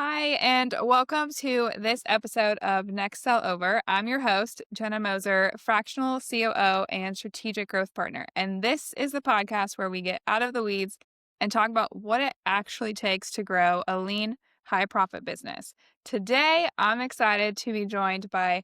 Hi, and welcome to this episode of Next Sell Over. I'm your host, Jenna Moser, fractional COO and strategic growth partner. And this is the podcast where we get out of the weeds and talk about what it actually takes to grow a lean, high profit business. Today, I'm excited to be joined by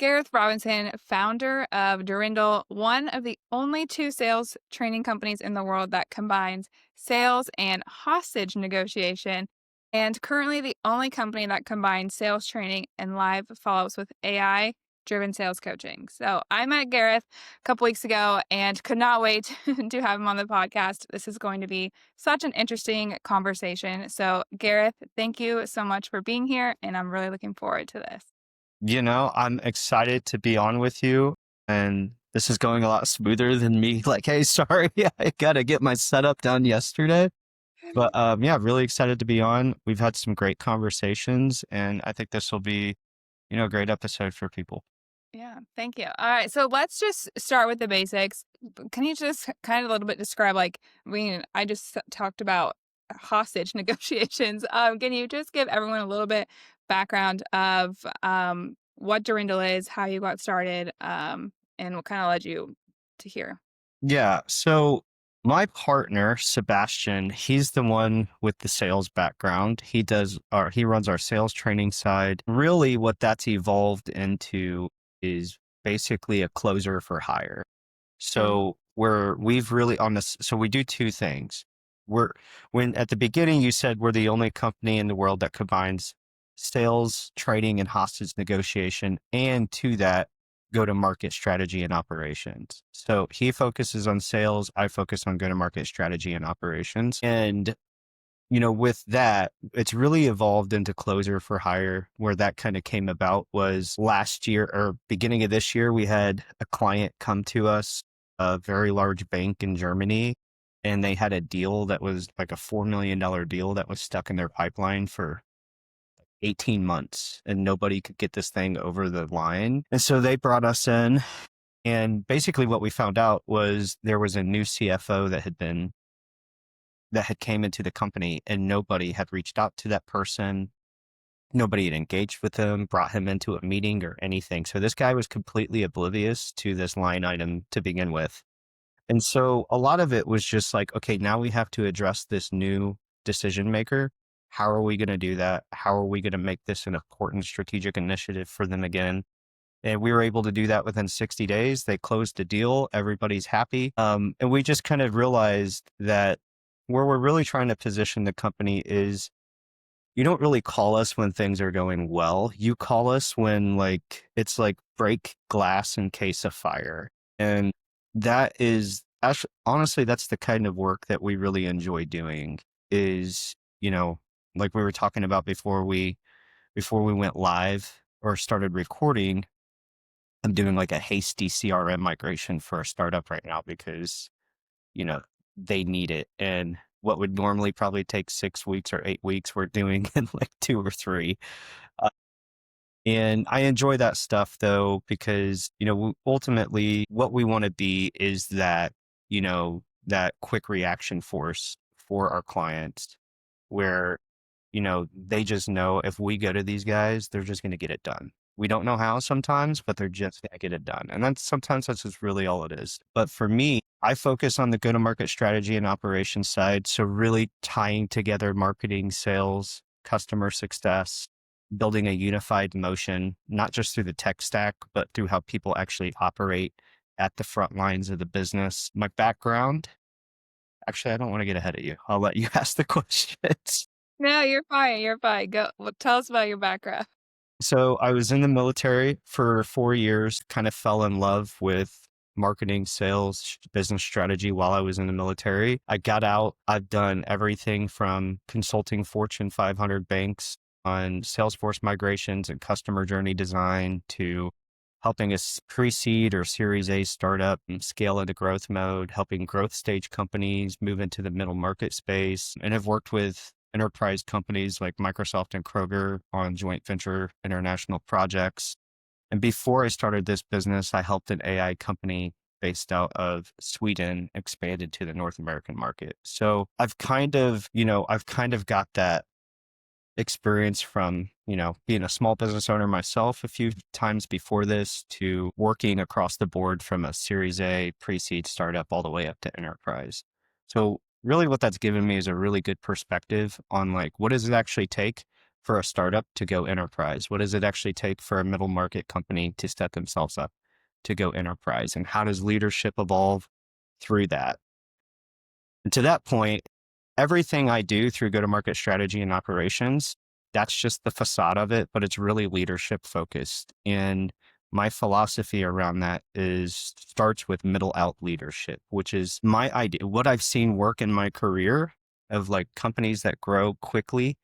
Garrath Robinson, founder of Durindal, one of the only two sales training companies in the world that combines sales and hostage negotiation, and currently the only company that combines sales training and live follow-ups with AI driven sales coaching. So I met Garrath a couple weeks ago and could not wait to have him on the podcast. This is going to be such an interesting conversation. So Garrath, thank you so much for being here, and I'm really looking forward to this. I'm excited to be on with you, and this is going a lot smoother than me. Like, hey, sorry, I got to get my setup done yesterday. But really excited to be on. We've had some great conversations, and I think this will be, a great episode for people. Yeah, thank you. All right, so let's just start with the basics. Can you just kind of a little bit describe, I just talked about hostage negotiations. Can you just give everyone a little bit background of what Durindal is, how you got started, and what kind of led you to here? Yeah. So my partner, Sebastian, he's the one with the sales background. He runs our sales training side. Really what that's evolved into is basically a closer for hire. So we've really on this. So we do two things. When at the beginning you said we're the only company in the world that combines sales, training, and hostage negotiation, and to that, go to market strategy and operations. So he focuses on sales. I focus on go to market strategy and operations. And with that, it's really evolved into closer for hire. Where that kind of came about was last year or beginning of this year, we had a client come to us, a very large bank in Germany, and they had a deal that was like a $4 million deal that was stuck in their pipeline for 18 months and nobody could get this thing over the line. And so they brought us in, and basically what we found out was there was a new CFO that had came into the company, and nobody had reached out to that person. Nobody had engaged with him, brought him into a meeting or anything. So this guy was completely oblivious to this line item to begin with. And so a lot of it was just like, okay, now we have to address this new decision maker. How are we going to do that? How are we going to make this an important strategic initiative for them again? And we were able to do that within 60 days. They closed the deal. Everybody's happy. And we just kind of realized that where we're really trying to position the company is you don't really call us when things are going well. You call us when it's like break glass in case of fire. And that is actually, honestly, that's the kind of work that we really enjoy doing is, like we were talking about before we went live or started recording. I'm doing like a hasty CRM migration for a startup right now because, they need it. And what would normally probably take 6 weeks or 8 weeks, we're doing in like 2 or 3. Uh, and I enjoy that stuff though, because, ultimately what we want to be is that quick reaction force for our clients where, they just know if we go to these guys, they're just going to get it done. We don't know how sometimes, but they're just going to get it done. And that's just really all it is. But for me, I focus on the go-to-market strategy and operations side. So really tying together marketing, sales, customer success, building a unified motion, not just through the tech stack, but through how people actually operate at the front lines of the business. My background, actually, I don't want to get ahead of you. I'll let you ask the questions. No, you're fine. You're fine. Go. Well, tell us about your background. So I was in the military for 4 years, kind of fell in love with marketing, sales, business strategy while I was in the military. I got out. I've done everything from consulting Fortune 500 banks on Salesforce migrations and customer journey design to helping a pre-seed or Series A startup and scale into growth mode, helping growth stage companies move into the middle market space, and have worked with enterprise companies like Microsoft and Kroger on joint venture international projects. And before I started this business, I helped an AI company based out of Sweden expand to the North American market. So I've kind of got experience from, being a small business owner myself a few times before this to working across the board from a Series A pre-seed startup all the way up to enterprise. So really what that's given me is a really good perspective on like, what does it actually take for a startup to go enterprise? What does it actually take for a middle market company to set themselves up to go enterprise? And how does leadership evolve through that? And to that point, everything I do through go-to-market strategy and operations, that's just the facade of it, but it's really leadership focused. And my philosophy around that is starts with middle out leadership, which is my idea. What I've seen work in my career of like companies that grow quickly.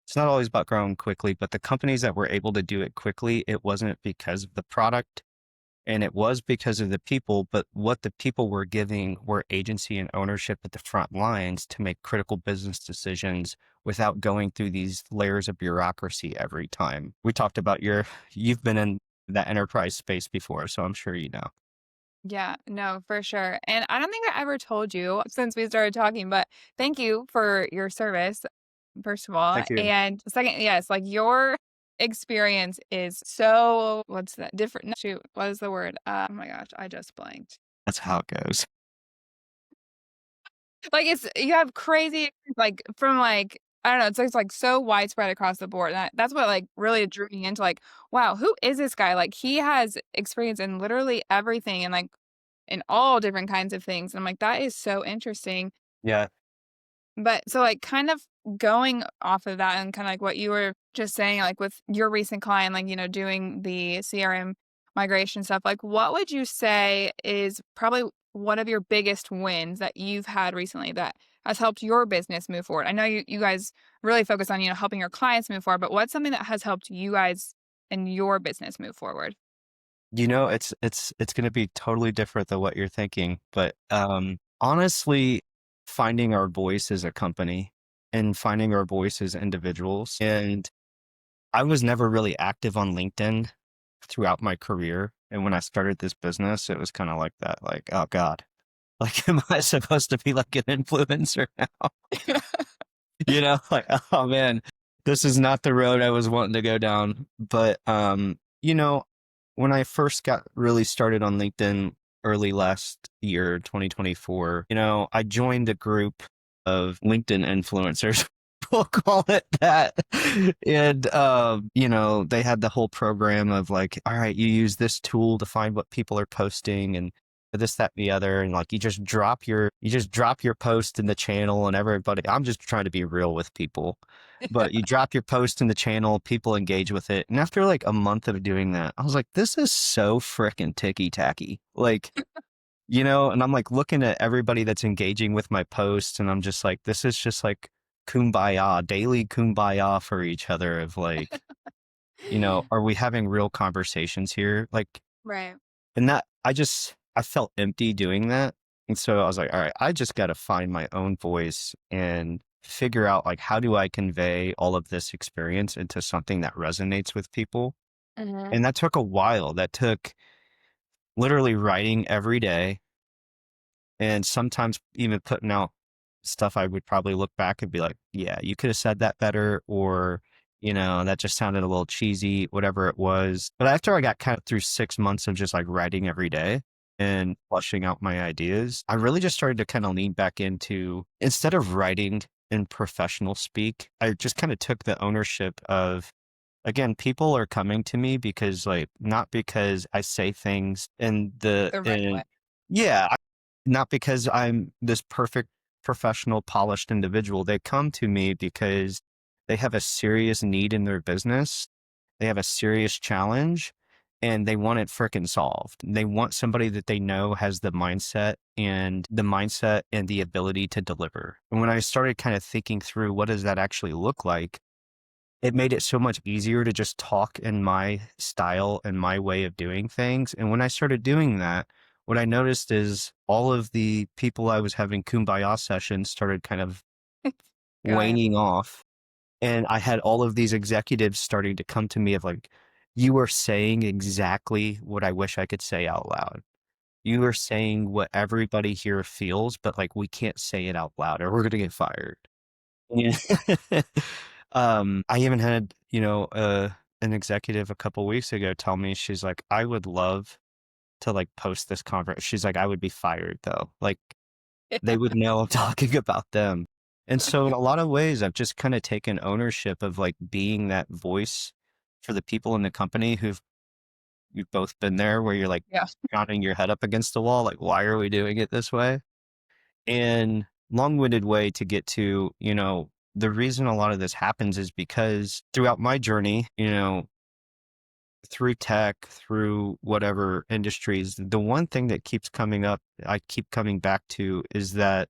It's not always about growing quickly, but the companies that were able to do it quickly, it wasn't because of the product and it was because of the people, but what the people were giving were agency and ownership at the front lines to make critical business decisions without going through these layers of bureaucracy every time. We talked about you've been in that enterprise space before, so I'm sure you know. Yeah, no, for sure. And I don't think I ever told you since we started talking, but thank you for your service, first of all. Thank you. And second, yes, like your experience is so, what's that? Different. No, shoot, what is the word? Oh my gosh, I just blanked. That's how it goes. Like it's, you have crazy, like from like, I don't know, it's like so widespread across the board. And that's what like really drew me into like, wow, who is this guy? Like he has experience in literally everything and like in all different kinds of things. And I'm like, that is so interesting. Yeah. But so like kind of going off of that and kind of like what you were just saying, like with your recent client, like, doing the CRM migration stuff, like what would you say is probably one of your biggest wins that you've had recently that has helped your business move forward? I know you guys really focus on, helping your clients move forward, but what's something that has helped you guys and your business move forward? It's going to be totally different than what you're thinking, but honestly, finding our voice as a company and finding our voice as individuals. And I was never really active on LinkedIn throughout my career. And when I started this business, it was kind of like that, like, oh God, like, am I supposed to be like an influencer now? Like, oh man, this is not the road I was wanting to go down. But, when I first got really started on LinkedIn early last year, 2024, I joined a group of LinkedIn influencers. We'll call it that. And, they had the whole program of like, all right, you use this tool to find what people are posting and this, that, and the other. And like, you just drop your post in the channel and everybody, I'm just trying to be real with people, but you drop your post in the channel, people engage with it. And after like a month of doing that, I was like, this is so freaking ticky tacky. Like, and I'm like looking at everybody that's engaging with my posts and I'm just like, this is just like kumbaya, daily kumbaya for each other of like, are we having real conversations here? Like, Right. and that I felt empty doing that. And so I was like, all right, I just got to find my own voice and figure out like, how do I convey all of this experience into something that resonates with people? Hmm. And that took a while. That took literally writing every day and sometimes even putting out stuff I would probably look back and be like, yeah, you could have said that better, or, that just sounded a little cheesy, whatever it was. But after I got kind of through 6 months of just like writing every day and flushing out my ideas, I really just started to kind of lean back into, instead of writing in professional speak, I just kind of took the ownership of, again, people are coming to me because like, not because I say things The right way. yeah, not because I'm this perfect professional polished individual. They come to me because they have a serious need in their business. They have a serious challenge and they want it frickin' solved. They want somebody that they know has the mindset and the ability to deliver. And when I started kind of thinking through what does that actually look like, it made it so much easier to just talk in my style and my way of doing things. And when I started doing that, what I noticed is all of the people I was having kumbaya sessions started kind of Going. waning off. And I had all of these executives starting to come to me of like, you are saying exactly what I wish I could say out loud. You are saying what everybody here feels, but like we can't say it out loud or we're going to get fired. Yeah. I even had, an executive a couple weeks ago tell me, she's like, I would love to like post this conference. She's like, I would be fired though. Like they would know I'm talking about them. And so in a lot of ways, I've just kind of taken ownership of like being that voice for the people in the company you've both been there where you're like Yeah. pounding your head up against the wall. Like, why are we doing it this way? And long-winded way to get to, the reason a lot of this happens is because throughout my journey, through tech, through whatever industries, the one thing that keeps coming up, I keep coming back to is that,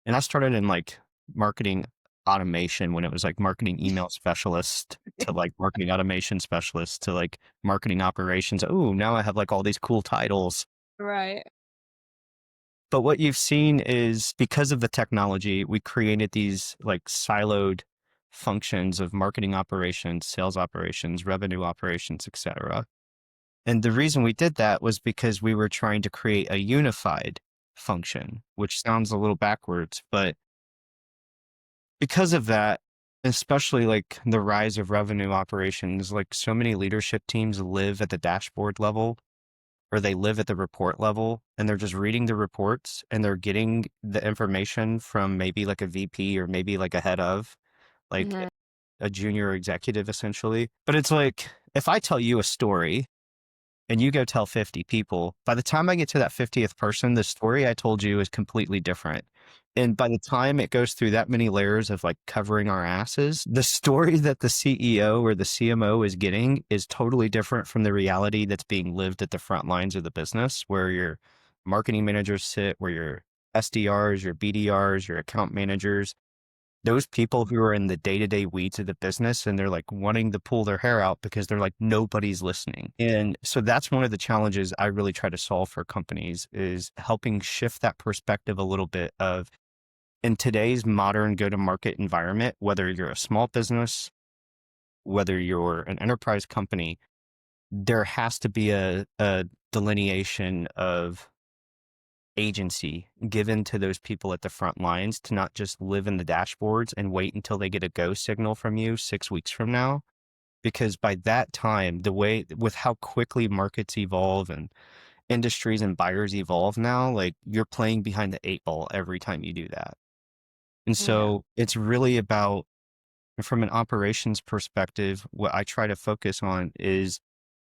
and I started in like marketing automation when it was like marketing email specialist to like marketing automation specialist to like marketing operations. Oh, now I have like all these cool titles. Right. But what you've seen is because of the technology, we created these like siloed functions of marketing operations, sales operations, revenue operations, etc. And the reason we did that was because we were trying to create a unified function, which sounds a little backwards, but because of that, especially like the rise of revenue operations, like so many leadership teams live at the dashboard level or they live at the report level and they're just reading the reports and they're getting the information from maybe like a VP or maybe like a head of like Mhm. a junior executive essentially. But it's like, if I tell you a story and you go tell 50 people, by the time I get to that 50th person, the story I told you is completely different. And by the time it goes through that many layers of like covering our asses, the story that the CEO or the CMO is getting is totally different from the reality that's being lived at the front lines of the business, where your marketing managers sit, where your SDRs, your BDRs, your account managers, those people who are in the day-to-day weeds of the business and they're like wanting to pull their hair out because they're like nobody's listening. And so that's one of the challenges I really try to solve for companies is helping shift that perspective a little bit of in today's modern go-to-market environment, whether you're a small business, whether you're an enterprise company, there has to be a delineation of agency given to those people at the front lines to not just live in the dashboards and wait until they get a go signal from you 6 weeks from now. Because by that time, the way with how quickly markets evolve and industries and buyers evolve now, like you're playing behind the eight ball every time you do that. And Yeah. so it's really about, from an operations perspective, what I try to focus on is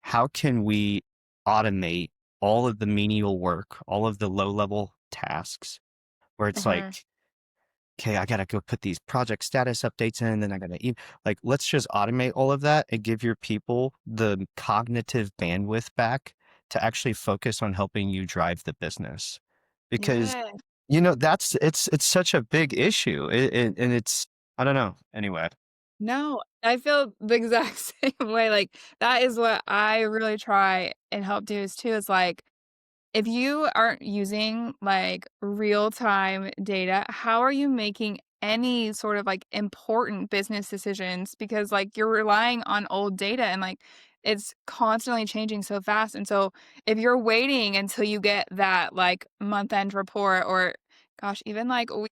how can we automate all of the menial work, all of the low level tasks where it's like, Mhm. okay, I gotta go put these project status updates in, then I gotta like, let's just automate all of that and give your people the cognitive bandwidth back to actually focus on helping you drive the business. Because, Yeah. it's such a big issue. And it's, I don't know. Anyway. No, I feel the exact same way, like, that is what I really try and help do is too, is like, if you aren't using, like, real-time data, how are you making any sort of, like, important business decisions? Because, like, you're relying on old data and, like, it's constantly changing so fast, and so if you're waiting until you get that, like, month-end report or, gosh, even, like, a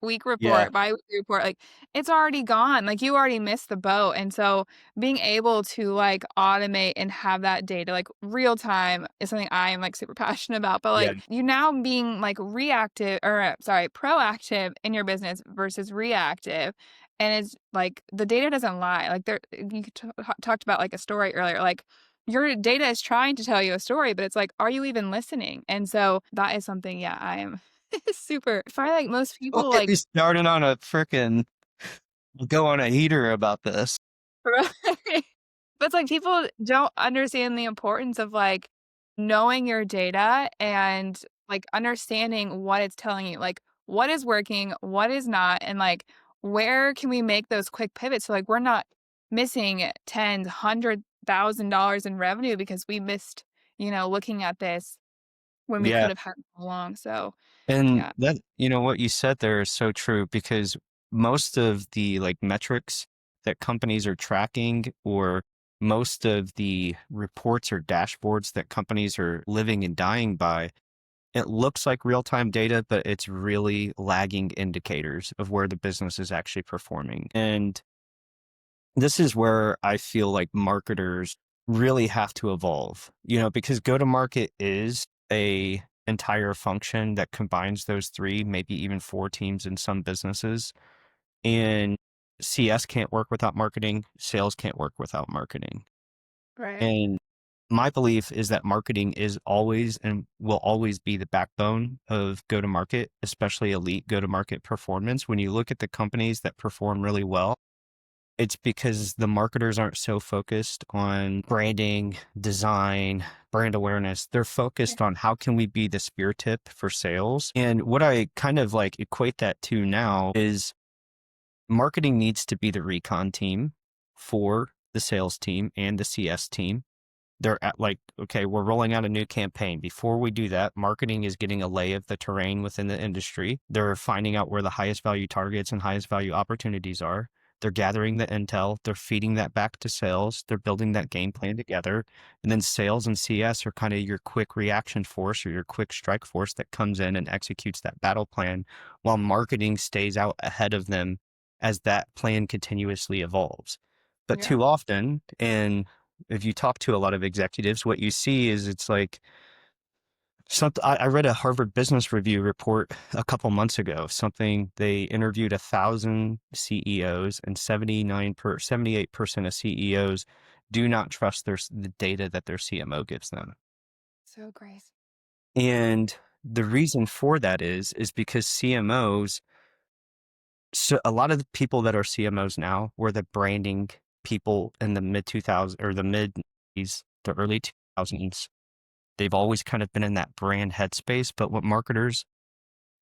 week Yeah. report, biweekly report, like, it's already gone, like, you already missed the boat, and so being able to, like, automate and have that data, like, real time is something I am, like, super passionate about, but, Yeah. like, you now being, like, reactive or, sorry, proactive in your business versus reactive, and it's, like, the data doesn't lie, like, you talked about, like, a story earlier, like, your data is trying to tell you a story, but it's like, are you even listening? And so that is something, yeah, I am super I find like most Don't people, get like me started on a frickin' go on a heater about this. right. But it's like people don't understand the importance of, like, knowing your data and, like, understanding what it's telling you, like, what is working, what is not, and, like, where can we make those quick pivots so, like, we're not missing tens, $100,000 in revenue because we missed, looking at this when we could Yeah. have had it all along, so, And yeah. that, what you said there is so true because most of the like metrics that companies are tracking or most of the reports or dashboards that companies are living and dying by, it looks like real-time data, but it's really lagging indicators of where the business is actually performing. And this is where I feel like marketers really have to evolve, because go to market is a entire function that combines those three, maybe even four teams in some businesses. And CS can't work without marketing. Sales can't work without marketing. Right. And my belief is that marketing is always and will always be the backbone of go to market, especially elite go to market performance. When you look at the companies that perform really well, it's because the marketers aren't so focused on branding, design, brand awareness. They're Yeah. focused on how can we be the spear tip for sales. And what I kind of like equate that to now is marketing needs to be the recon team for the sales team and the CS team. They're at like, okay, we're rolling out a new campaign. Before we do that, marketing is getting a lay of the terrain within the industry. They're finding out where the highest value targets and highest value opportunities are. They're gathering the intel. They're feeding that back to sales. They're building that game plan together. And then sales and CS are kind of your quick reaction force or your quick strike force that comes in and executes that battle plan while marketing stays out ahead of them as that plan continuously evolves. But Yeah. too often, and if you talk to a lot of executives, what you see is it's like something. I read a Harvard Business Review report a couple months ago. Something they interviewed 1,000 CEOs, and 78% of CEOs do not trust the data that their CMO gives them. So great. And the reason for that is because CMOs. So a lot of the people that are CMOs now were the branding people in the mid 2000s or the mid 90s, the early 2000s. They've always kind of been in that brand headspace, but what marketers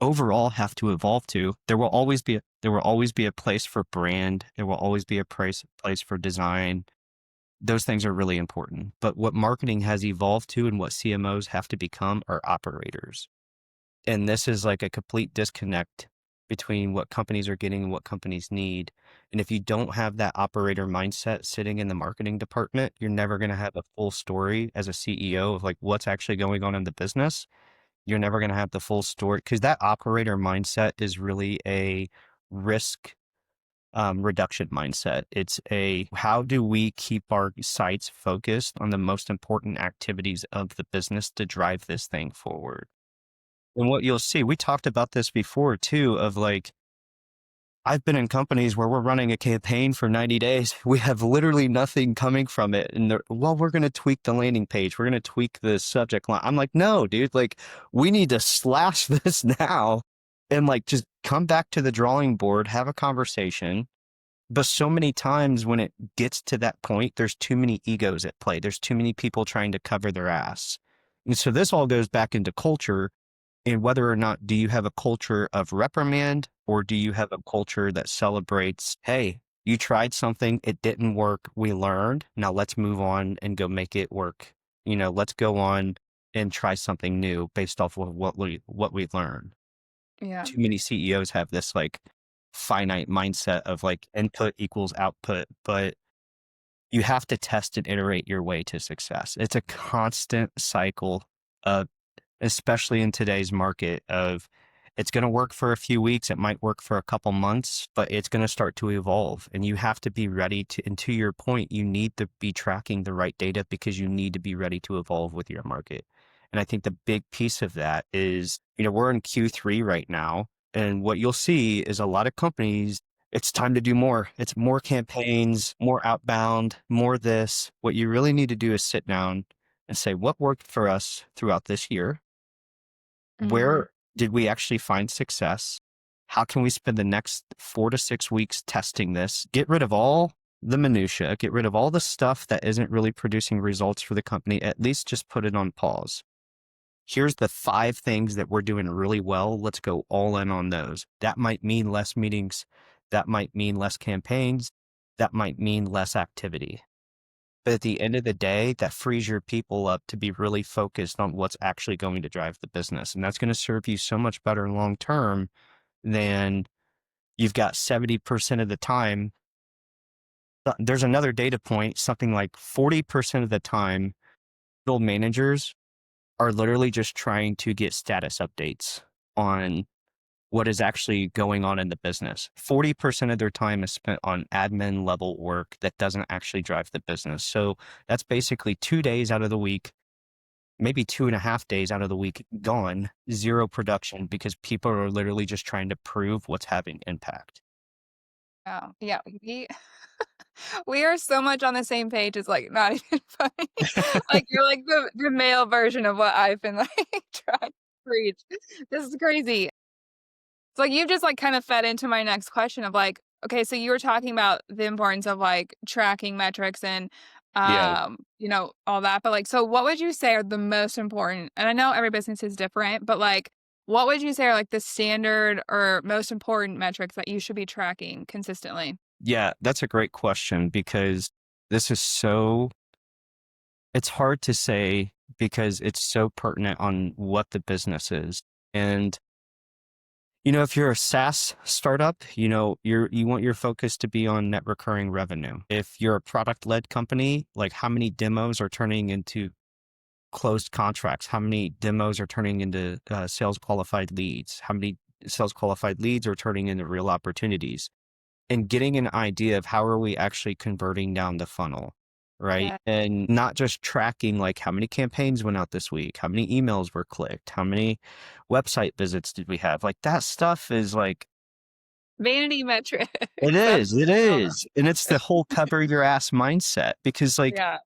overall have to evolve to, there will always be a place for brand. There will always be a place for design. Those things are really important. But what marketing has evolved to and what CMOs have to become are operators. And this is like a complete disconnect between what companies are getting and what companies need. And if you don't have that operator mindset sitting in the marketing department, you're never going to have a full story as a CEO of like what's actually going on in the business. You're never going to have the full story because that operator mindset is really a risk reduction mindset. It's a how do we keep our sites focused on the most important activities of the business to drive this thing forward. And what you'll see, we talked about this before too, of like, I've been in companies where we're running a campaign for 90 days. We have literally nothing coming from it. And well, we're going to tweak the landing page. We're going to tweak the subject line. I'm like, no, dude, like we need to slash this now and like just come back to the drawing board, have a conversation. But so many times when it gets to that point, there's too many egos at play. There's too many people trying to cover their ass. And so this all goes back into culture and whether or not do you have a culture of reprimand or do you have a culture that celebrates, hey, you tried something, it didn't work, we learned. Now let's move on and go make it work. Let's go on and try something new based off of what we learned. Yeah. Too many CEOs have this like finite mindset of like input equals output, but you have to test and iterate your way to success. It's a constant cycle of especially in today's market of it's going to work for a few weeks. It might work for a couple months, but it's going to start to evolve and you have to be ready to, and to your point, you need to be tracking the right data because you need to be ready to evolve with your market. And I think the big piece of that is, we're in Q3 right now. And what you'll see is a lot of companies, it's time to do more. It's more campaigns, more outbound, more this. What you really need to do is sit down and say, what worked for us throughout this year? Mm-hmm. Where did we actually find success? How can we spend the next 4 to 6 weeks testing this? Get rid of all the minutia, get rid of all the stuff that isn't really producing results for the company. At least just put it on pause. Here's the 5 things that we're doing really well. Let's go all in on those. That might mean less meetings. That might mean less campaigns. That might mean less activity. But at the end of the day, that frees your people up to be really focused on what's actually going to drive the business. And that's going to serve you so much better long term than you've got 70% of the time. There's another data point, something like 40% of the time, middle managers are literally just trying to get status updates on what is actually going on in the business. 40% of their time is spent on admin level work that doesn't actually drive the business. So that's basically 2 days out of the week, maybe 2.5 days out of the week gone, zero production because people are literally just trying to prove what's having impact. Oh, yeah, we are so much on the same page, it's, like, not even funny. Like, you're like the male version of what I've been, like, trying to preach. This is crazy. So, like, you just, like, kind of fed into my next question of, like, okay, so you were talking about the importance of, like, tracking metrics and, Yeah. all that, but, like, so what would you say are the most important, and I know every business is different, but, like, what would you say are, like, the standard or most important metrics that you should be tracking consistently? Yeah, that's a great question because this is so, it's hard to say because it's so pertinent on what the business is. And if you're a SaaS startup, you want your focus to be on net recurring revenue. If you're a product-led company, like how many demos are turning into closed contracts? How many demos are turning into sales qualified leads? How many sales qualified leads are turning into real opportunities? And getting an idea of how are we actually converting down the funnel, right? Yeah. And not just tracking like how many campaigns went out this week, how many emails were clicked, how many website visits did we have? Like that stuff is like, Vanity metrics. it That's is, it real. is. And it's the whole cover your ass mindset because like Yeah.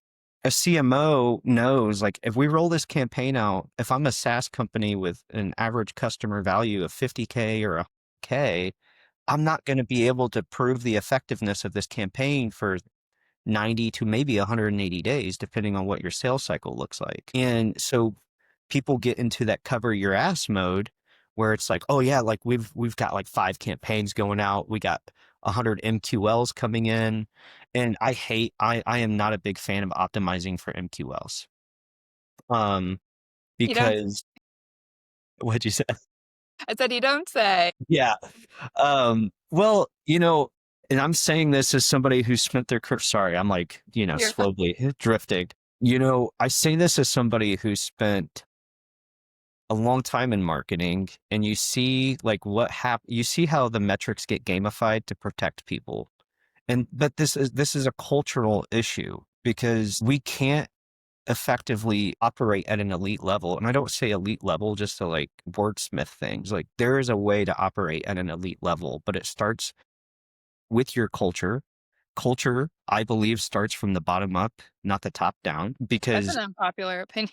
a CMO knows like if we roll this campaign out, if I'm a SaaS company with an average customer value of 50K or a K, I'm not going to be able to prove the effectiveness of this campaign for 90 to maybe 180 days, depending on what your sales cycle looks like. And so people get into that cover your ass mode where it's like, oh yeah, like we've got like 5 campaigns going out. We got 100 MQLs coming in. And I am not a big fan of optimizing for MQLs. Um, You don't because what'd you say? I said, "You don't say." Yeah. Well, and I'm saying this as somebody who spent their career, sorry, I'm like, You're fine. slowly drifting. I say this as somebody who spent a long time in marketing and you see like you see how the metrics get gamified to protect people. But this is a cultural issue because we can't effectively operate at an elite level. And I don't say elite level just to like wordsmith things. Like there is a way to operate at an elite level, but it starts with your culture. Culture, I believe, starts from the bottom up, not the top down, That's an because, unpopular opinion.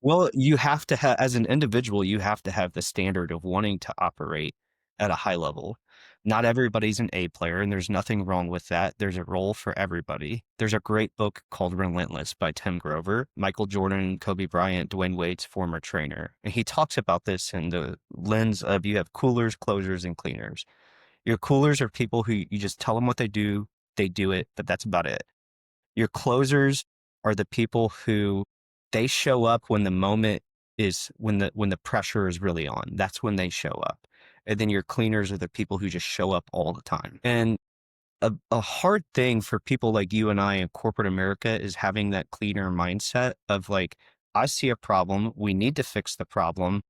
well, you have to have, as an individual, you have to have the standard of wanting to operate at a high level. Not everybody's an A player, and there's nothing wrong with that. There's a role for everybody. There's a great book called Relentless by Tim Grover, Michael Jordan, Kobe Bryant, Dwayne Wade's former trainer. And he talks about this in the lens of you have coolers, closers, and cleaners. Your coolers are people who you just tell them what they do it, but that's about it. Your closers are the people who they show up when the moment is when the pressure is really on. That's when they show up. And then your cleaners are the people who just show up all the time. And a hard thing for people like you and I in corporate America is having that cleaner mindset of like, I see a problem. We need to fix the problem,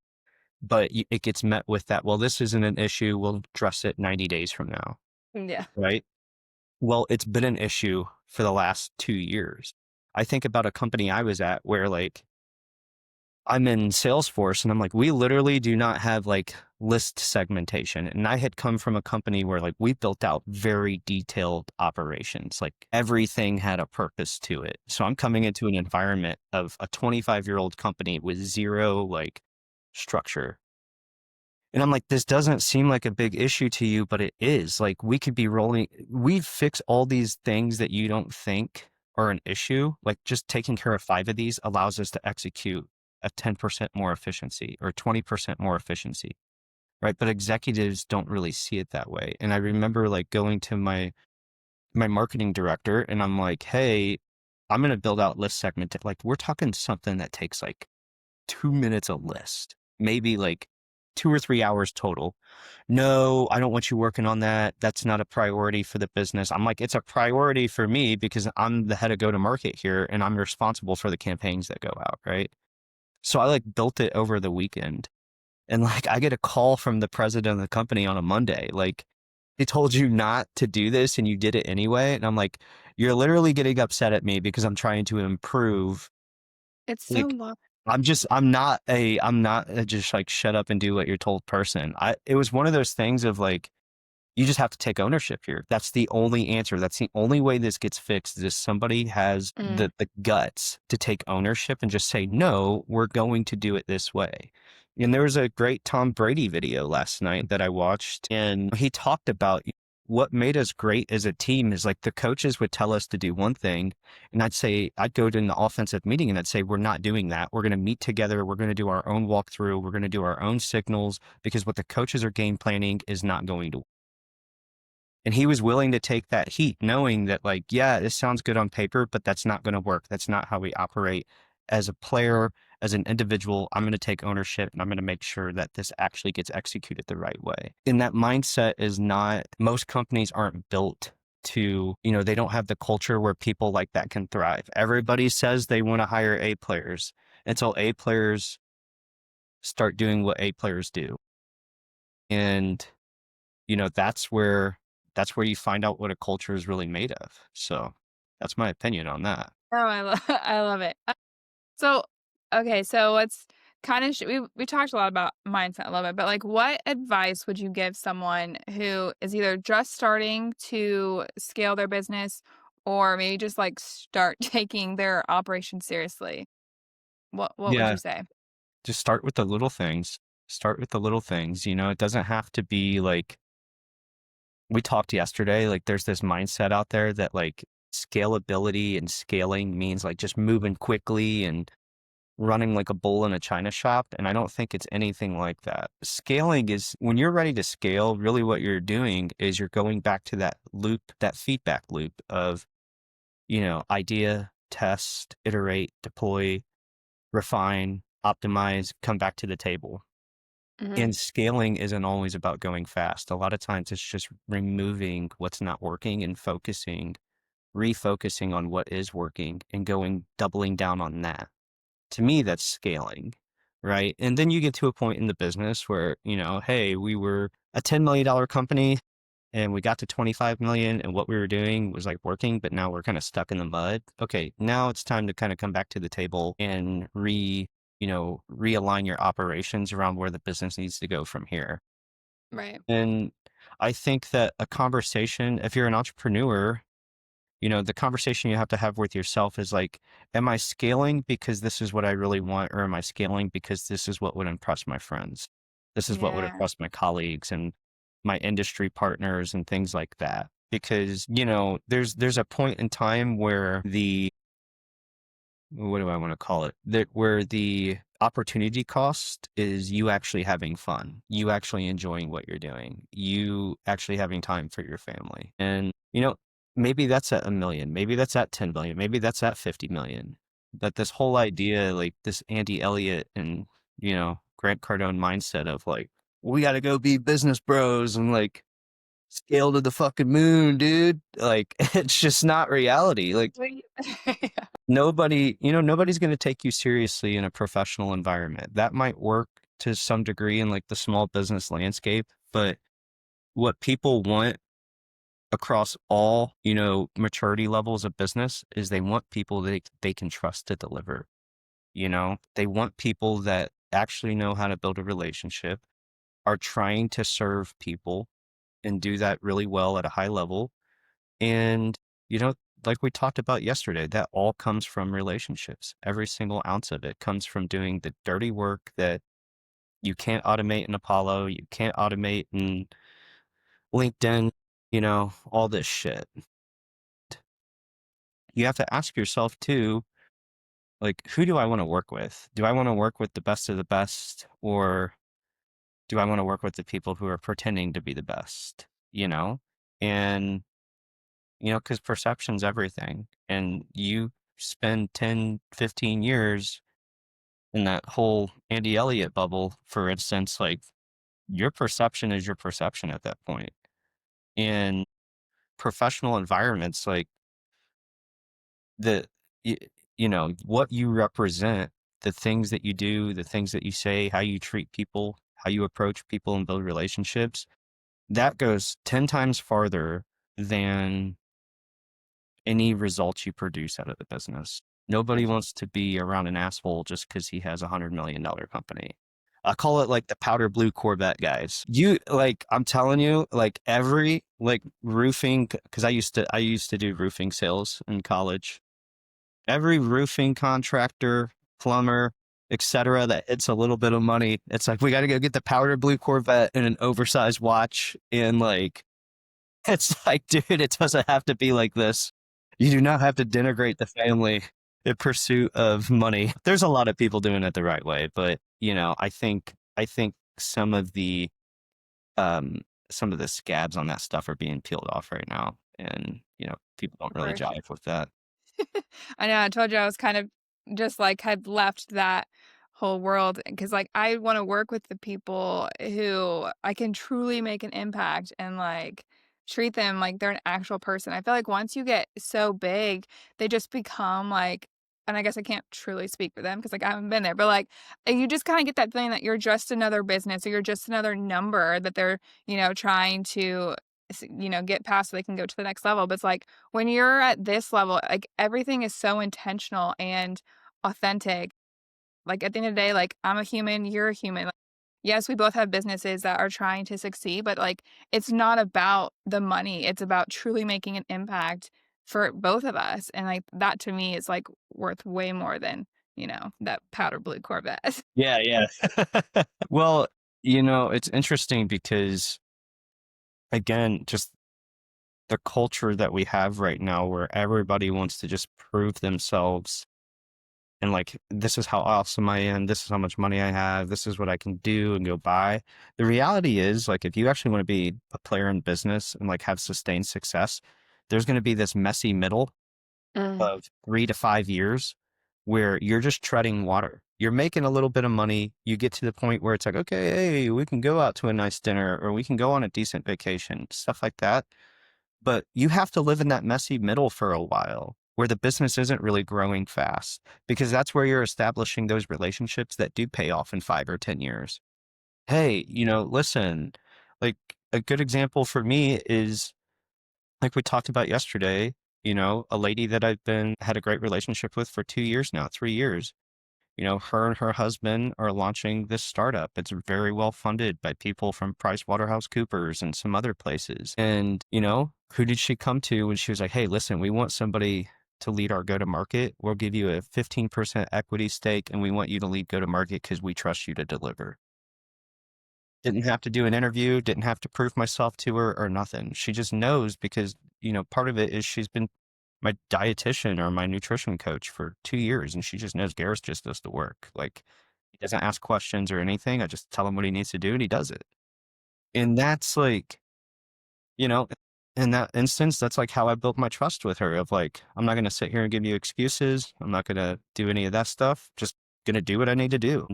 but it gets met with that. Well, this isn't an issue. We'll address it 90 days from now. Yeah. Right. Well, it's been an issue for the last 2 years. I think about a company I was at where like I'm in Salesforce and I'm like, we literally do not have like list segmentation. And I had come from a company where like we built out very detailed operations, like everything had a purpose to it. So I'm coming into an environment of a 25-year-old company with zero like structure. And I'm like, this doesn't seem like a big issue to you, but it is. Like we fix all these things that you don't think are an issue. Like just taking care of 5 of these allows us to execute a 10% more efficiency or 20% more efficiency. Right. But executives don't really see it that way. And I remember like going to my marketing director and I'm like, hey, I'm going to build out list segment. Like we're talking something that takes like 2 minutes a list, maybe like 2 or 3 hours total. No, I don't want you working on that. That's not a priority for the business. I'm like, it's a priority for me because I'm the head of go to market here and I'm responsible for the campaigns that go out. Right. So I like built it over the weekend And like, I get a call from the president of the company on a Monday. Like, they told you not to do this and you did it anyway. And I'm like, you're literally getting upset at me because I'm trying to improve. It's so Like, long. I'm not a just like shut up and do what you're told person. It was one of those things of like, you just have to take ownership here. That's the only answer. That's the only way this gets fixed is if somebody has Mm. the guts to take ownership and just say, no, we're going to do it this way. And there was a great Tom Brady video last night that I watched, and he talked about what made us great as a team is like the coaches would tell us to do one thing, and I'd go to an offensive meeting and I'd say, we're not doing that. We're going to meet together. We're going to do our own walkthrough. We're going to do our own signals because what the coaches are game planning is not going to. And he was willing to take that heat, knowing that, like, yeah, this sounds good on paper, but that's not going to work. That's not how we operate as a player, as an individual. I'm going to take ownership and I'm going to make sure that this actually gets executed the right way. And that mindset is not, most companies aren't built to, they don't have the culture where people like that can thrive. Everybody says they want to hire A players until A players start doing what A players do. And that's where you find out what a culture is really made of. So that's my opinion on that. Oh, I love it. So, okay, so let's kind of we talked a lot about mindset a little bit, but like, what advice would you give someone who is either just starting to scale their business, or maybe just like start taking their operation seriously? What would you Yeah, say? just start with the little things. Start with the little things. It doesn't have to be like we talked yesterday. Like there's this mindset out there that like scalability and scaling means like just moving quickly and running like a bull in a china shop. And I don't think it's anything like that. Scaling is when you're ready to scale, really what you're doing is you're going back to that loop, that feedback loop of, idea, test, iterate, deploy, refine, optimize, come back to the table. Hmm. And scaling isn't always about going fast. A lot of times it's just removing what's not working and refocusing on what is working and doubling down on that. To me, that's scaling, right? And then you get to a point in the business where, hey, we were a $10 million company and we got to 25 million and what we were doing was like working, but now we're kind of stuck in the mud. Okay, now it's time to kind of come back to the table and realign your operations around where the business needs to go from here. Right. And I think that a conversation, if you're an entrepreneur, the conversation you have to have with yourself is like, am I scaling because this is what I really want? Or am I scaling because this is what would impress my friends? This is what would Yeah. impress my colleagues and my industry partners and things like that. Because, there's a point in time where what do I want to call it? Where the opportunity cost is you actually having fun, you actually enjoying what you're doing, you actually having time for your family. And, maybe that's at a million, maybe that's at 10 million, maybe that's at 50 million. But this whole idea, like this Andy Elliott and, Grant Cardone mindset of like, we got to go be business bros and like scale to the fucking moon, dude. Like, it's just not reality. Like, Wait. nobody's going to take you seriously in a professional environment. That might work to some degree in like the small business landscape, but what people want across all, maturity levels of business is they want people that they can trust to deliver. They want people that actually know how to build a relationship, are trying to serve people and do that really well at a high level. And, you know, like we talked about yesterday, that all comes from relationships. Every single ounce of it comes from doing the dirty work that you can't automate in Apollo, you can't automate in LinkedIn, all this shit. You have to ask yourself too, like, who do I want to work with? Do I want to work with the best of the best, or do I want to work with the people who are pretending to be the best? You know? And because perception's everything. And you spend 10, 15 years in that whole Andy Elliott bubble, for instance, like your perception is your perception at that point. In professional environments, like the, y- what you represent, the things that you do, the things that you say, how you treat people, how you approach people and build relationships, that goes 10 times farther than any results you produce out of the business. For Nobody sure. wants to be around an asshole just because he has $100 million company. I call it like the powder blue Corvette guys. I'm telling you, like every like roofing, because I used to do roofing sales in college. Every roofing contractor, plumber, etc., that hits a little bit of money, it's like we got to go get the powder blue Corvette and an oversized watch, and like it's like, dude, it doesn't have to be like this. You do not have to denigrate the family in pursuit of money. There's a lot of people doing it the right way, but I think some of the um some of the scabs on that stuff are being peeled off right now, and people don't really For sure. jive with that. I know, I told you I was kind of just, like, had left that whole world because, like, I wanna work with the people who I can truly make an impact and, like, treat them like they're an actual person. I feel like once you get so big, they just become, like, and I guess I can't truly speak for them because like, I haven't been there, but, like, you just kinda get that feeling that you're just another business or you're just another number that they're, trying to get past so they can go to the next level, but it's like, when you're at this level, like, everything is so intentional and authentic. Like, at the end of the day, like, I'm a human, you're a human. Like, yes, we both have businesses that are trying to succeed, but, like, it's not about the money. It's about truly making an impact for both of us, and, like, that to me is, like, worth way more than, that powder blue Corvette. Yeah, yeah. Well, it's interesting because again, just the culture that we have right now where everybody wants to just prove themselves and like, this is how awesome I am, this is how much money I have, this is what I can do and go buy. The reality is, like, if you actually want to be a player in business and like have sustained success, there's going to be this messy middle Mm. of 3 to 5 years where you're just treading water. You're making a little bit of money. You get to the point where it's like, okay, hey, we can go out to a nice dinner or we can go on a decent vacation, stuff like that. But you have to live in that messy middle for a while where the business isn't really growing fast, because that's where you're establishing those relationships that do pay off in 5 or 10 years. Hey, listen, like a good example for me is like we talked about yesterday, a lady that had a great relationship with for 2 years now, 3 years. Her and her husband are launching this startup. It's very well funded by people from PricewaterhouseCoopers and some other places. And, who did she come to when she was like, hey, listen, we want somebody to lead our go-to-market. We'll give you a 15% equity stake, and we want you to lead go-to-market because we trust you to deliver. Didn't have to do an interview, didn't have to prove myself to her or nothing. She just knows because, part of it is she's been my dietitian or my nutrition coach for 2 years, and she just knows Garrath just does the work. Like, he doesn't ask questions or anything. I just tell him what he needs to do and he does it. And that's like, you know, in that instance, that's like how I built my trust with her of like, I'm not going to sit here and give you excuses. I'm not going to do any of that stuff. Just going to do what I need to do.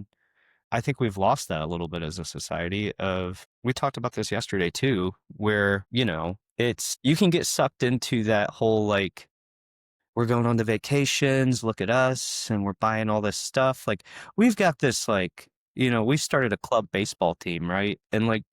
I think we've lost that a little bit as a society we talked about this yesterday too, where, you can get sucked into that whole, like, we're going on the vacations, look at us, and we're buying all this stuff. Like, we've got this, like, we started a club baseball team, right? And like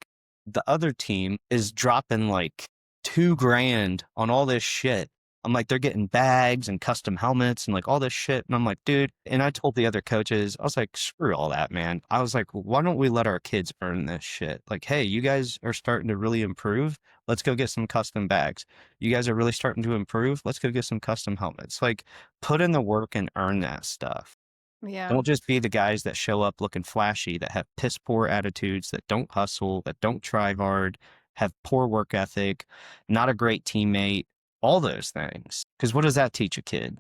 the other team is dropping like 2 grand on all this shit. I'm like, they're getting bags and custom helmets and like all this shit. And I'm like, dude, and I told the other coaches, I was like, screw all that, man. I was like, why don't we let our kids earn this shit? Like, hey, you guys are starting to really improve. Let's go get some custom bags. You guys are really starting to improve. Let's go get some custom helmets. Like, put in the work and earn that stuff. Yeah. Don't just be the guys that show up looking flashy, that have piss poor attitudes, that don't hustle, that don't try hard, have poor work ethic, not a great teammate, all those things. Because what does that teach a kid?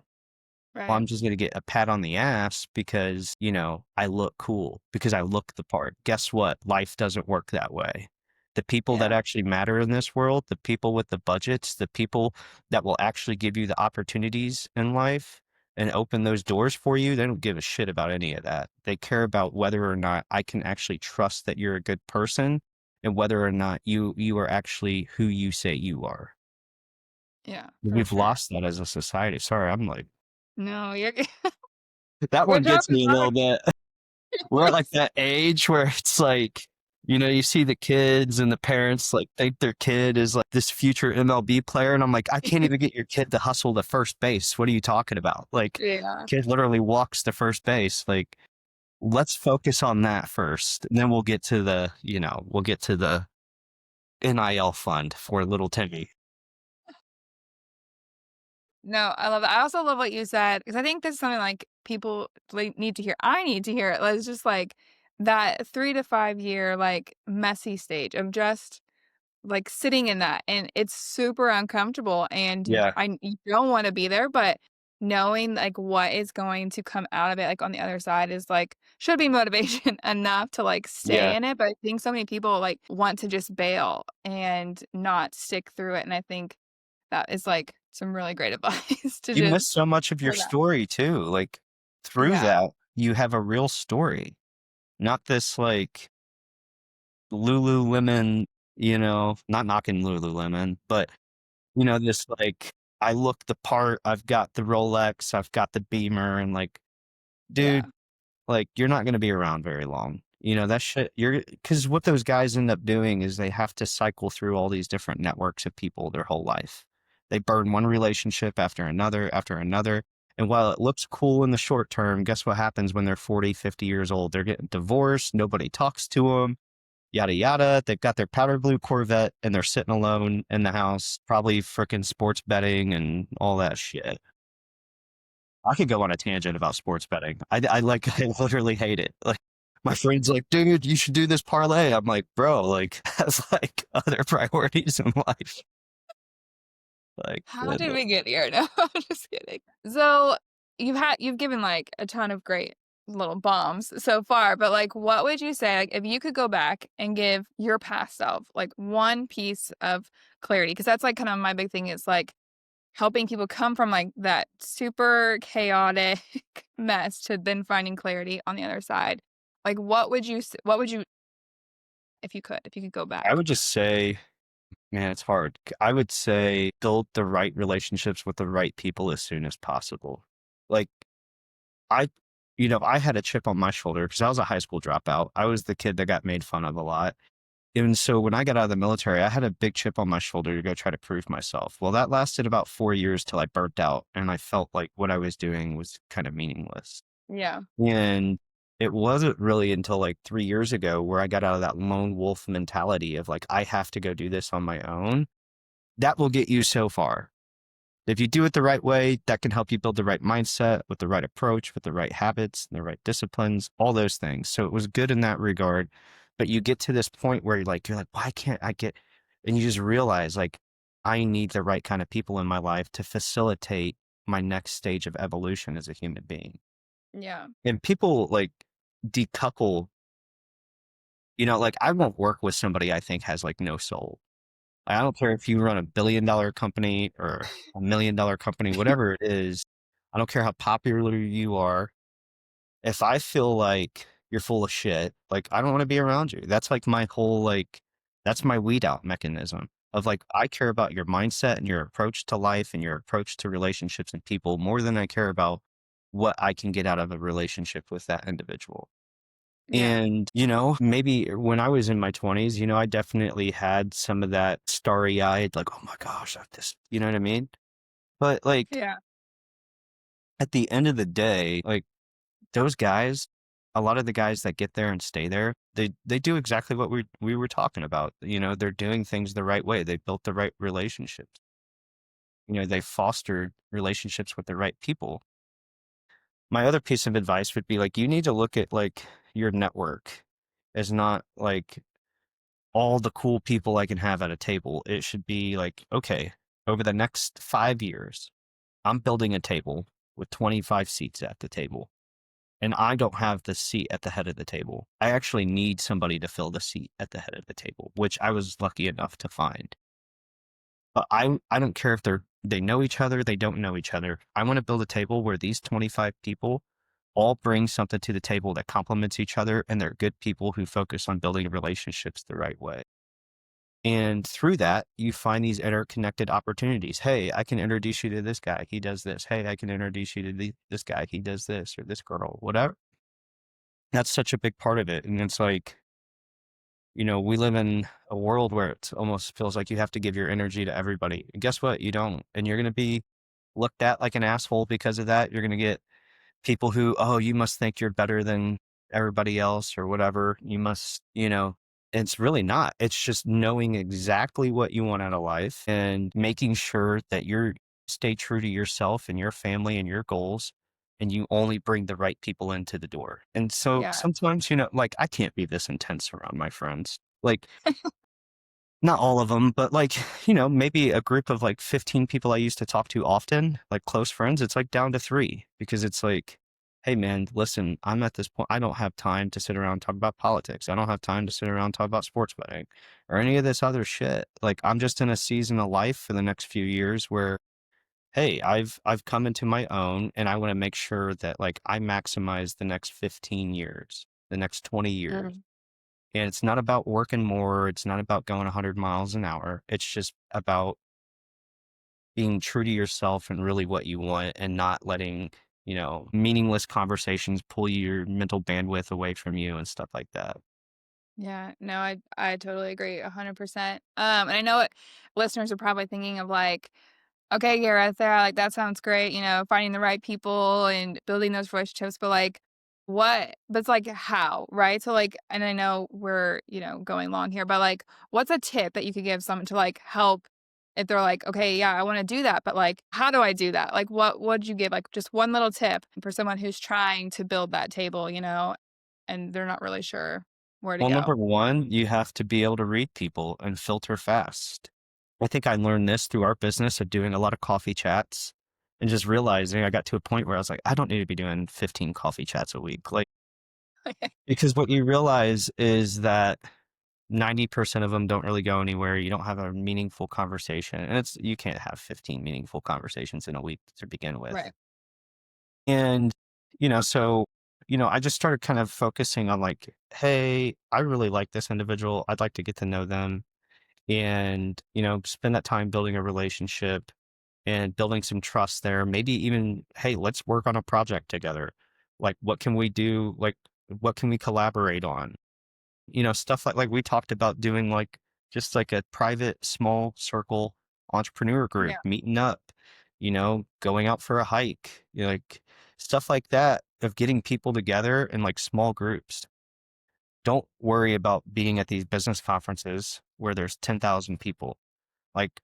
Well, Right. I'm just going to get a pat on the ass because, I look cool, because I look the part. Guess what? Life doesn't work that way. The people that Yeah. actually matter in this world, the people with the budgets, the people that will actually give you the opportunities in life and open those doors for you, they don't give a shit about any of that. They care about whether or not I can actually trust that you're a good person and whether or not you are actually who you say you are. Yeah, for We've sure. lost that as a society. Sorry, I'm like, No, you're that we're one gets dropping me a little bit. We're at like that age where it's like, You see the kids and the parents like think their kid is like this future MLB player. And I'm like, I can't even get your kid to hustle to first base. What are you talking about? Like, Yeah. kid literally walks to first base. Like, let's focus on that first. And then we'll get to the NIL fund for little Timmy. No, I love that. I also love what you said because I think this is something like people like need to hear. I need to hear it. It's just like that 3 to 5 year like messy stage of just like sitting in that, and it's super uncomfortable, and Yeah. you don't want to be there, but knowing like what is going to come out of it, like on the other side, is like should be motivation enough to like stay Yeah. in it. But I think so many people like want to just bail and not stick through it, and I think that is like some really great advice to You just miss so much of your for that. story too. Like, through Yeah, that, you have a real story, not this like Lululemon, not knocking Lululemon, but this like I look the part, I've got the Rolex, I've got the Beamer, and like, yeah, dude, like you're not going to be around very long. That shit because what those guys end up doing is they have to cycle through all these different networks of people their whole life. They burn one relationship after another after another. And while it looks cool in the short term, guess what happens when they're 40, 50 years old? They're getting divorced. Nobody talks to them, yada, yada. They've got their powder blue Corvette and they're sitting alone in the house, probably freaking sports betting and all that shit. I could go on a tangent about sports betting. I like, I literally hate it. Like, my friend's like, dude, you should do this parlay. I'm like, bro, like, has like other priorities in life. Like, how did we get here? No, I'm just kidding. So you've given like a ton of great little bombs so far, but like what would you say like if you could go back and give your past self like one piece of clarity? Because that's like kind of my big thing is like helping people come from like that super chaotic mess to then finding clarity on the other side. Like what would you if you could go I back? would just say, man, it's hard. I would say build the right relationships with the right people as soon as possible. Like, I, I had a chip on my shoulder because I was a high school dropout. I was the kid that got made fun of a lot. And so when I got out of the military, I had a big chip on my shoulder to go try to prove myself. Well, that lasted about 4 years till I burnt out and I felt like what I was doing was kind of meaningless. Yeah. And it wasn't really until like 3 years ago where I got out of that lone wolf mentality of like, I have to go do this on my own. That will get you so far. If you do it the right way, that can help you build the right mindset with the right approach, with the right habits, and the right disciplines, all those things. So it was good in that regard. But you get to this point where you're like, why can't I get, and you just realize like, I need the right kind of people in my life to facilitate my next stage of evolution as a human being. Yeah. And people like decouple, like I won't work with somebody I think has like no soul. I don't care if you run a $1 billion company or $1 million company, whatever it is. I don't care how popular you are. If I feel like you're full of shit, like I don't want to be around you. That's like my whole that's my weed out mechanism of like I care about your mindset and your approach to life and your approach to relationships and people more than I care about what I can get out of a relationship with that individual. Yeah. And, maybe when I was in my 20s, I definitely had some of that starry eyed, like, oh my gosh, this, you know what I mean? But like Yeah. at the end of the day, like those guys, a lot of the guys that get there and stay there, they do exactly what we were talking about. They're doing things the right way. They built the right relationships. They fostered relationships with the right people. My other piece of advice would be like, you need to look at like your network as not like all the cool people I can have at a table. It should be like, okay, over the next 5 years, I'm building a table with 25 seats at the table. And I don't have the seat at the head of the table. I actually need somebody to fill the seat at the head of the table, which I was lucky enough to find. But I don't care if they know each other, they don't know each other. I want to build a table where these 25 people all bring something to the table that complements each other and they're good people who focus on building relationships the right way. And through that, you find these interconnected opportunities. Hey, I can introduce you to this guy. He does this. Hey, I can introduce you to this guy. He does this or this girl, whatever. That's such a big part of it. And it's like, We live in a world where it almost feels like you have to give your energy to everybody. And guess what? You don't. And you're going to be looked at like an asshole because of that. You're going to get people who, oh, you must think you're better than everybody else or whatever. You must, it's really not. It's just knowing exactly what you want out of life and making sure that you're stay true to yourself and your family and your goals. And you only bring the right people into the door. And so Yeah. sometimes, like I can't be this intense around my friends. Like not all of them, but like, maybe a group of like 15 people I used to talk to often, like close friends, it's like down to 3 because it's like, hey man, listen, I'm at this point, I don't have time to sit around and talk about politics. I don't have time to sit around and talk about sports betting or any of this other shit. Like I'm just in a season of life for the next few years where, hey, I've come into my own and I want to make sure that like I maximize the next 15 years, the next 20 years. Mm. And it's not about working more. It's not about going 100 miles an hour. It's just about being true to yourself and really what you want and not letting, meaningless conversations pull your mental bandwidth away from you and stuff like that. Yeah, no, I totally agree 100%. And I know what listeners are probably thinking of like, okay, Gareth, yeah, like that sounds great, finding the right people and building those relationships, but like but it's like how, right? So like, and I know we're, going long here, but like what's a tip that you could give someone to like help if they're like, okay, yeah, I want to do that, but like how do I do that? Like what would you give like just one little tip for someone who's trying to build that table, and they're not really sure where to Well, go? number one, you have to be able to read people and filter fast. I think I learned this through our business of doing a lot of coffee chats and just realizing I got to a point where I was like, I don't need to be doing 15 coffee chats a week. Like, because what you realize is that 90% of them don't really go anywhere. You don't have a meaningful conversation. And you can't have 15 meaningful conversations in a week to begin with. Right. And, so, I just started kind of focusing on like, hey, I really like this individual. I'd like to get to know them and, spend that time building a relationship and building some trust there. Maybe even, hey, let's work on a project together. Like, what can we do? Like, what can we collaborate on? Stuff like we talked about doing like just like a private small circle entrepreneur group, Yeah. meeting up, going out for a hike, like stuff like that of getting people together in like small groups. Don't worry about being at these business conferences where there's 10,000 people. Like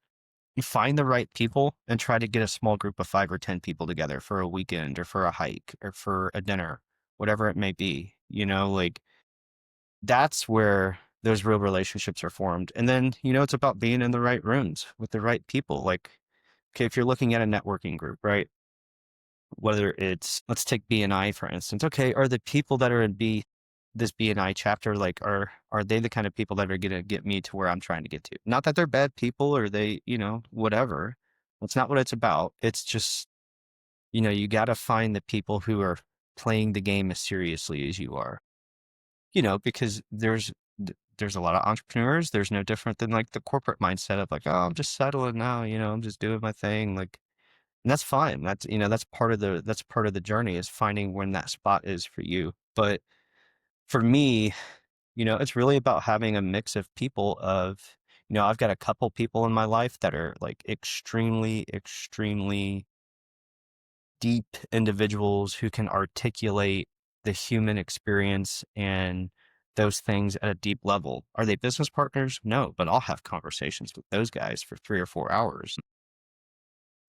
you find the right people and try to get a small group of 5 or 10 people together for a weekend or for a hike or for a dinner, whatever it may be, like that's where those real relationships are formed. And then, it's about being in the right rooms with the right people. Like, okay, if you're looking at a networking group, right? Whether it's, let's take BNI for instance. Okay, are the people that are in this BNI chapter, like, are they the kind of people that are going to get me to where I'm trying to get to? Not that they're bad people or they, whatever. That's not what it's about. It's just, you got to find the people who are playing the game as seriously as you are. Because there's a lot of entrepreneurs. There's no different than like the corporate mindset of like, oh, I'm just settling now, I'm just doing my thing. Like, and that's fine. That's part of the journey is finding when that spot is for you. But for me, it's really about having a mix of people of, I've got a couple people in my life that are like extremely, extremely deep individuals who can articulate the human experience and those things at a deep level. Are they business partners? No, but I'll have conversations with those guys for 3 or 4 hours.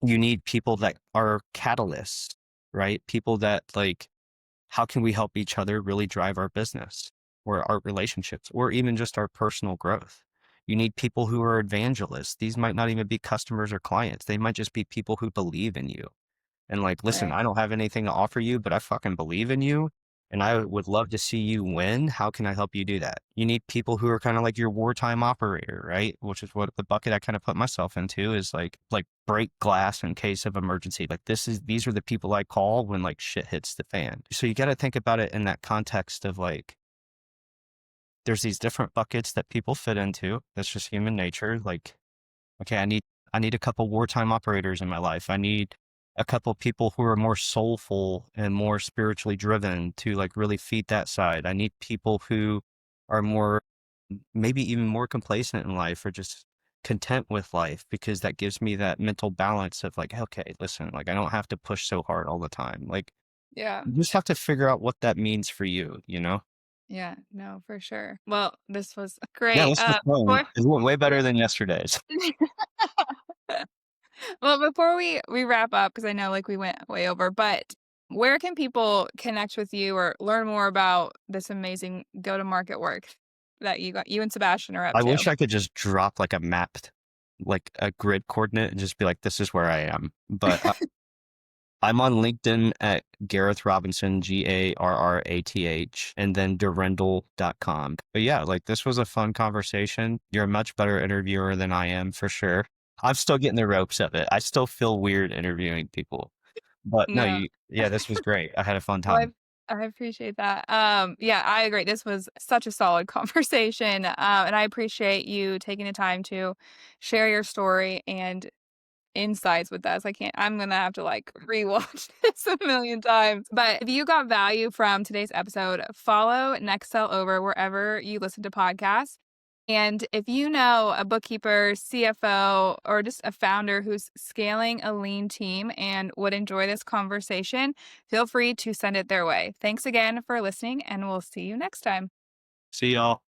You need people that are catalysts, right? People that like, how can we help each other really drive our business or our relationships or even just our personal growth? You need people who are evangelists. These might not even be customers or clients. They might just be people who believe in you and like, listen, Right. I don't have anything to offer you, but I fucking believe in you. And I would love to see you win. How can I help you do that? You need people who are kind of like your wartime operator, right? Which is what the bucket I kind of put myself into is like break glass in case of emergency. Like these are the people I call when like shit hits the fan. So you got to think about it in that context of like, there's these different buckets that people fit into. That's just human nature. Like, okay, I need a couple wartime operators in my life. I need a couple people who are more soulful and more spiritually driven to like really feed that side. I need people who are more maybe even more complacent in life or just content with life because that gives me that mental balance of like, okay, listen, like I don't have to push so hard all the time. Like Yeah. you just have to figure out what that means for you, you know? Yeah. No, for sure. Well, this was Yeah, great. this was fun. Before It went way better than yesterday's. well, before we wrap up, because I know like we went way over, but where can people connect with you or learn more about this amazing go to market work that you and Sebastian are up I to? wish I could just drop like a map, like a grid coordinate and just be like, this is where I am. But I'm on LinkedIn at Garrath Robinson, Garrath, and then Durindal.com. But yeah, like this was a fun conversation. You're a much better interviewer than I am for sure. I'm still getting the ropes of it. I still feel weird interviewing people. But no, No. yeah, this was great. I had a fun Well, time. I appreciate that. Yeah, I agree. This was such a solid conversation. And I appreciate you taking the time to share your story and insights with us. I'm gonna have to like rewatch this a million times. But if you got value from today's episode, follow Next Sell Over wherever you listen to podcasts. And if you know a bookkeeper, CFO, or just a founder who's scaling a lean team and would enjoy this conversation, feel free to send it their way. Thanks again for listening, and we'll see you next time. See y'all.